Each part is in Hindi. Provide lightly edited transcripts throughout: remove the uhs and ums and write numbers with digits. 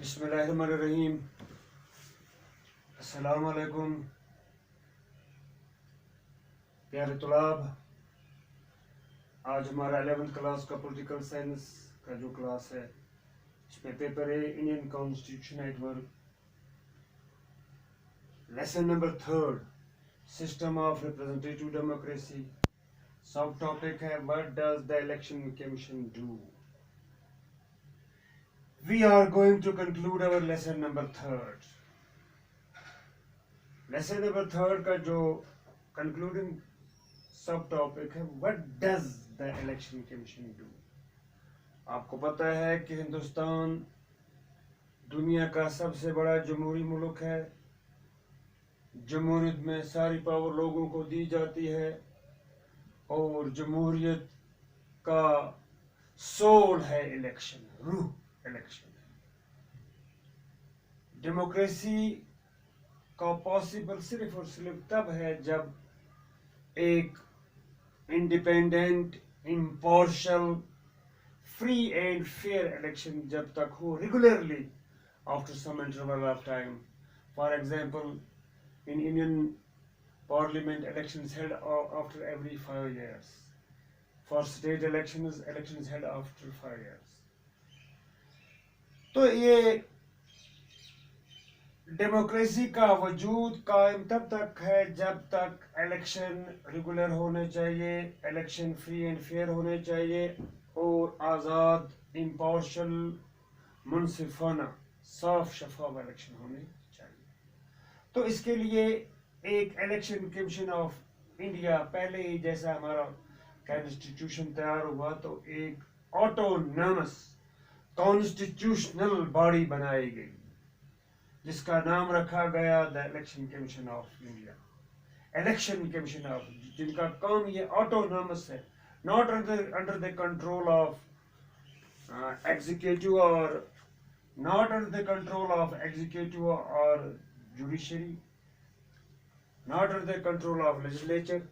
बिस्मिल्लाहिर्रहमानिर्रहीम। अस्सलाम वालेकुम प्यारे तुलाब। आज हमारा 11th क्लास का पॉलिटिकल साइंस का जो क्लास है इसमें पेपर है Indian constitution at work, lesson number 3 system of representative democracy. सब टॉपिक है what does the election commission do. We are going to conclude our lesson number 3. Lesson number 3 का जो concluding सब टॉपिक है what does the election commission do. आपको पता है कि हिंदुस्तान दुनिया का सबसे बड़ा जमहूरी मुल्क है। जमहूरियत में सारी पावर लोगों को दी जाती है और जमहूरियत का सोल है इलेक्शन, रूह इलेक्शन। डेमोक्रेसी का पॉसिबल सिर्फ और सिर्फ तब है जब एक independent, impartial, free and fair election जब तक हो regularly after some interval of time. For example, in Indian Parliament elections held after every 5 years. For state elections held after 5 years. तो ये डेमोक्रेसी का वजूद कायम तब तक है जब तक इलेक्शन रेगुलर होने चाहिए, इलेक्शन फ्री एंड फेयर होने चाहिए और आज़ाद, इम्पार्शियल, मुनसिफाना, साफ शफाफ इलेक्शन होने चाहिए। तो इसके लिए एक इलेक्शन कमीशन ऑफ इंडिया, पहले ही जैसा हमारा कॉन्स्टिट्यूशन तैयार हुआ तो एक ऑटोनॉमस कॉन्स्टिट्यूशनल बॉडी बनाई गई जिसका नाम रखा गया the election commission of India. Election commission of, जिनका काम ये ऑटोनॉमस है, not under the control of executive और not under the control of executive or judiciary, not under the control of legislature,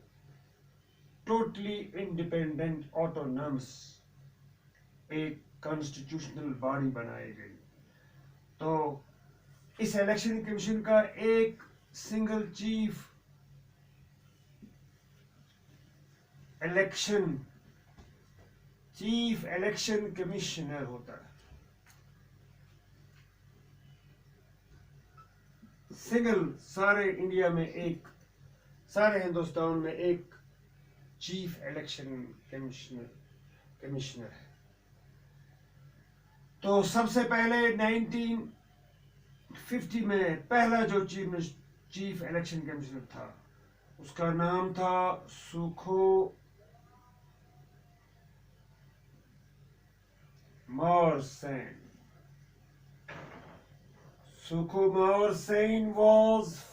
totally independent, autonomous एक constitutional body बनाई गई। तो इस इलेक्शन कमीशन का एक सिंगल चीफ इलेक्शन कमिश्नर होता है। सिंगल सारे इंडिया में एक, सारे हिंदुस्तान में एक चीफ इलेक्शन कमिश्नर है। तो सबसे पहले 1950 में पहला जो चीफ इलेक्शन कमिश्नर था उसका नाम था Sukumar Sen. Sukumar Sen was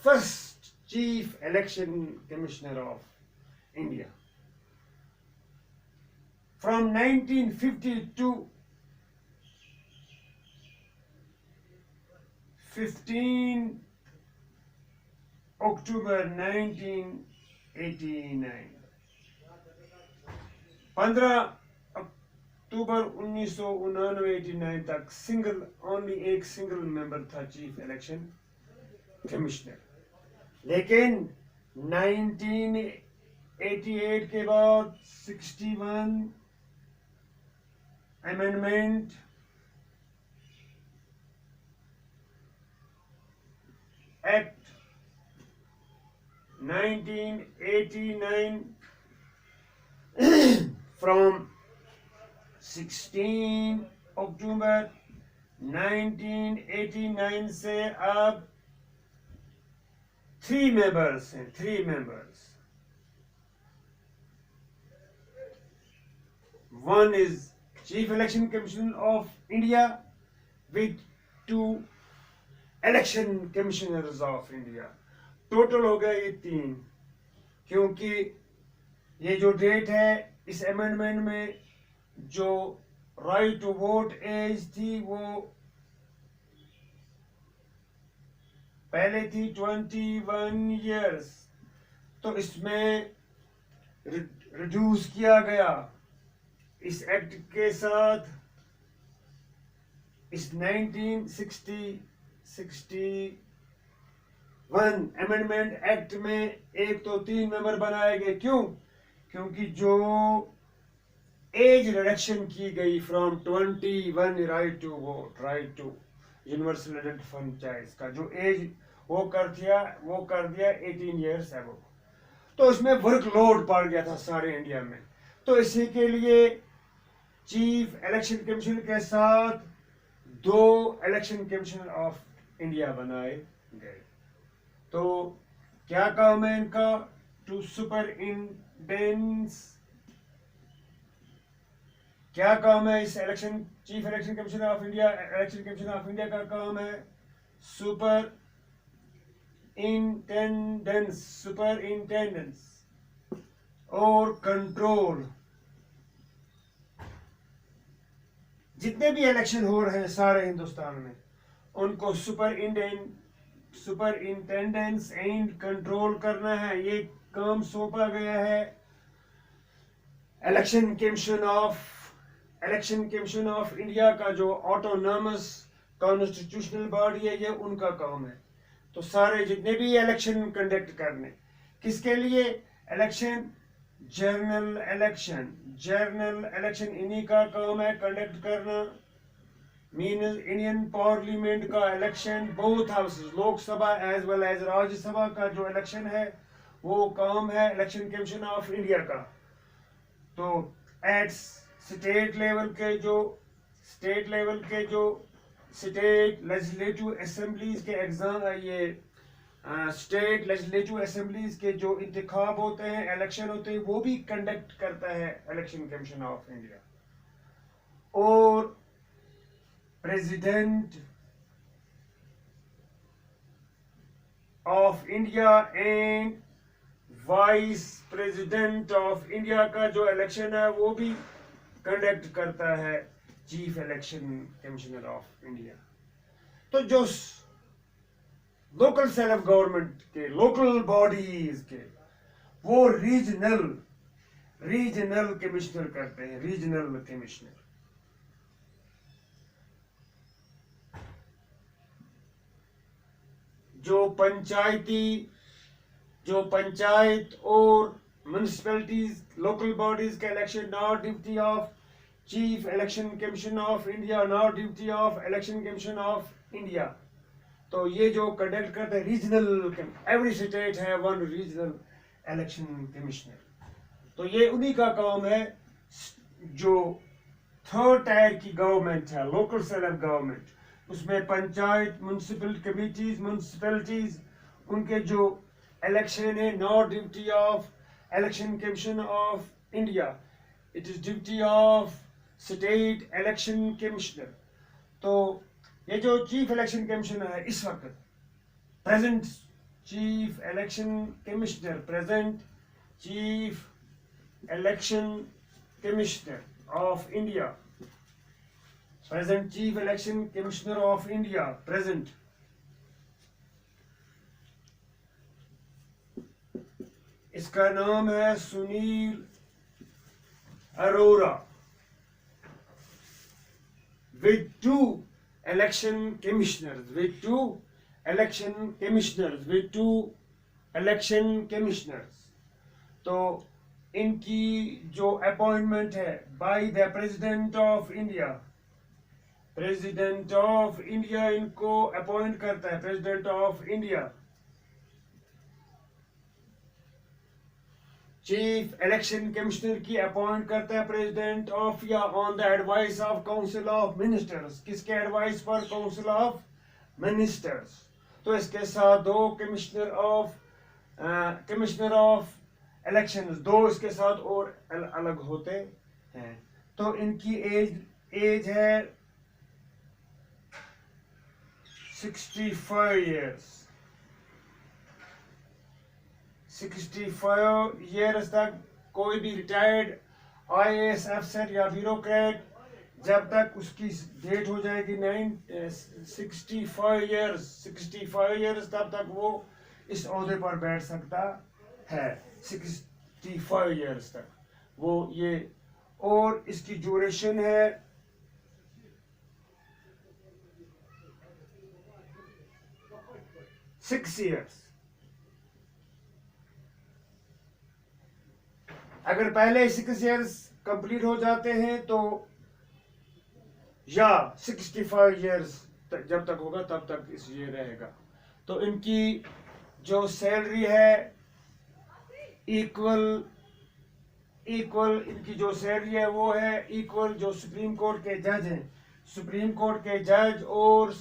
first chief election commissioner of India. From 1950 to 15 October 1989, 15 अक्टूबर 1989 तक एक सिंगल मेंबर था चीफ इलेक्शन कमिश्नर। लेकिन 1988 के बाद 61 अमेंडमेंट एक्ट 1989 from 16 अक्टूबर 1989 से अब 3 मेंबर्स हैं, 3 members. One is Chief Election Commission of India with 2 Election Commissioners of India. Total हो गया ये 3, क्योंकि ये जो डेट है इस अमेंडमेंट में जो राइट टू वोट एज थी वो पहले थी 21 इयर्स, तो इसमें रिड्यूस किया गया इस एक्ट के साथ इस 1961 अमेंडमेंट एक्ट में एक तो 3 मेंबर बनाए गए। क्यों? क्योंकि जो एज रिडक्शन की गई from 21 right to vote, right to universal adult franchise का जो एज वो कर दिया 18 ईयर्स है वो। तो उसमें वर्कलोड पड़ गया था सारे इंडिया में। तो इसी के लिए चीफ इलेक्शन कमीशन के साथ 2 इलेक्शन कमीशन ऑफ इंडिया बनाए गए। तो क्या काम है इनका? टू सुपरिंटेंडेंस। क्या काम है इस chief election commission of India? Election commission of India का काम है सुपरिंटेंडेंस और कंट्रोल। जितने भी इलेक्शन हो रहे हैं सारे हिंदुस्तान में, उनको सुपरिंटेंडेंस एंड कंट्रोल करना है। ये काम सौंपा गया है इलेक्शन कमीशन ऑफ इंडिया का, जो ऑटोनॉमस कॉन्स्टिट्यूशनल बॉडी है, ये उनका काम है। तो सारे जितने भी इलेक्शन कंडक्ट करने, किसके लिए? जर्नल इलेक्शन इन्हीं का काम है कंडक्ट करना। मीन्स इंडियन पार्लियामेंट का election, both houses, Lok Sabha as well as Rajya Sabha का जो इलेक्शन है, वो काम है इलेक्शन कमीशन ऑफ इंडिया का। तो एट स्टेट लेवल के जो स्टेट लेजिस्लेटिव असेंबलीज के एग्जाम, ये स्टेट लेजिस्लेटिव असेंबलीज के जो इंतखाब होते हैं, इलेक्शन होते हैं, वो भी कंडक्ट करता है इलेक्शन कमीशन ऑफ इंडिया। और president of India and vice president of India का जो इलेक्शन है, वो भी कंडक्ट करता है chief election commissioner of India. तो जो लोकल सेल्फ गवर्नमेंट के, लोकल बॉडीज के, वो रीजनल कमिश्नर करते हैं, रीजनल कमिश्नर। जो पंचायत और म्युनिसिपैलिटीज, लोकल बॉडीज का election not duty of chief election commission of India, not duty of election commission of India. तो ये जो कंडक्ट करते हैं रीजनल, एवरी स्टेट है वन रीजनल इलेक्शन कमिश्नर। तो ये उन्हीं का काम है। जो थर्ड टायर की गवर्नमेंट है, लोकल सेल्फ गवर्नमेंट, उसमें पंचायत, म्युनिसिपैलिटीज, उनके जो इलेक्शन है, not duty of election commission of India, it is duty of state election commissioner. तो ये जो चीफ इलेक्शन कमिश्नर है इस वक्त, present chief election commissioner of India, present chief election commissioner of India, present, इसका नाम है Sunil Arora, with two election commissioners, तो इनकी जो अपॉइंटमेंट है by the president of India इनको अपॉइंट करता है, president of India. Chief election commissioner की अपॉइंट करता है प्रेसिडेंट ऑफ या on the advice of council of ministers. किसके एडवाइस पर? Council of ministers. तो इसके साथ 2 कमिश्नर ऑफ इलेक्शंस, 2 इसके साथ और अलग होते हैं। तो इनकी एज है 65 ईयर्स। 65 ईयर्स तक कोई भी रिटायर्ड IAS अफसर या ब्यूरोक्रेट, जब तक उसकी डेट हो जाएगी 65 ईयर्स, तब तक वो इस ओहदे पर बैठ सकता है। 65 ईयर्स तक वो ये, और इसकी ड्यूरेशन है 6 years। अगर पहले 6 years कंप्लीट हो जाते हैं तो या 65 years जब तक होगा तब तक इस ये रहेगा। तो इनकी जो सैलरी है इक्वल इनकी जो सैलरी है वो है इक्वल जो सुप्रीम कोर्ट के जज हैं, सुप्रीम कोर्ट के जज और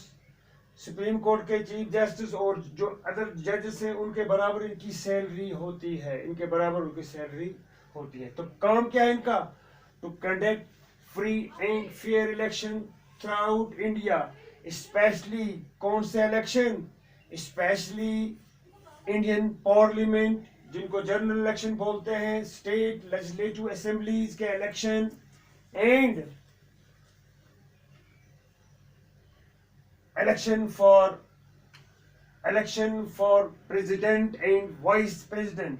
सुप्रीम कोर्ट के चीफ जस्टिस और जो अदर जजेस हैं उनके बराबर इनकी सैलरी होती है, इनके बराबर उनकी सैलरी होती है। तो काम क्या है इनका? To conduct free and fair election throughout India, specially कौन से इलेक्शन? स्पेशली इंडियन पार्लियामेंट जिनको जनरल इलेक्शन बोलते हैं, स्टेट लेजिस्लेटिव असेंबलीज के election and election for president and vice president.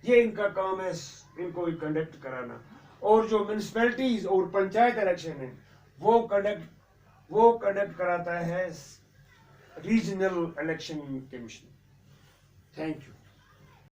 ये इनका काम है, इनको कंडक्ट कराना। और जो म्यूनिसिपैलिटीज और पंचायत इलेक्शन है वो कंडक्ट कराता है regional election commission. Thank you.